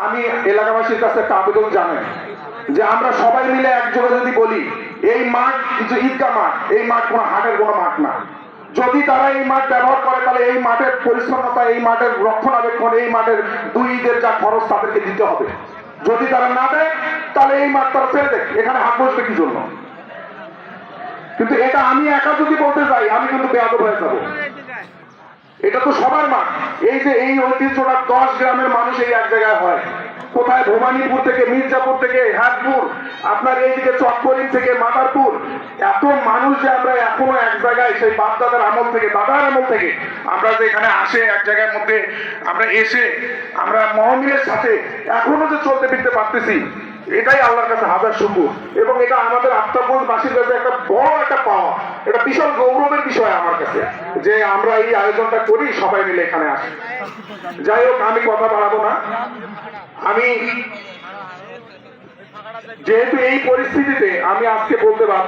আমি এলাকাবাসীর কাছে একটা আবেদন জানাই যে আমরা সবাই মিলে একযোগে যদি বলি এই মাঠ যে ঈদগাহ মাঠ, এই মাঠ কোনো হাটের কোনো মাঠ না। যদি তারা এই মাঠ ব্যবহার করে তাহলে এই মাঠের পরিচ্ছন্নতা, এই মাঠের রক্ষণাবেক্ষণ, এই মাঠের 2 ঈদের যা খরচ তাদেরকে দিতে হবে। যদি তারা না দেয় তাহলে এই মাঠ তারা ছেড়ে দেয়, এখানে হাট বসবে কি জন্য? কিন্তু এটা আমি একা যদি বলতে যাই আমি কিন্তু বেয়াদব হয়ে যাবো। এটা তো সবার মাঠ। এই যে এই ঐতিহ্যটা 10 গ্রামের মানুষ এই এক জায়গায় হয়, কোথায় ভবানীপুর থেকে, মির্জাপুর থেকে, হাটপুর, আপনার এইদিকে চককরিম থেকে, মাদারপুর, এত মানুষ যে আমরা এখনো এক জায়গায় সেই বাপ দাদার আমল থেকে, দাদার আমল থেকে আমরা যে এখানে আসে এক জায়গার মধ্যে আমরা এসে আমরা মহমিলের সাথে এখনো যে চলতে ফিরতে পারতেছি, এটাই আল্লাহর কাছে হাজার শুকর। এবং এটা আমাদের আফতাবগঞ্জবাসীর কাছে একটা বড় একটা পাওয়া, এটা বিশাল গৌরবের বিষয় আমার কাছে যে আমরা এই আয়োজনটা করি, সবাই মিলে এখানে আসি। যাই হোক, আমি কথা বাড়াবো না। আমি যেহেতু এই পরিস্থিতিতে আমি আজকে বলতে পারবো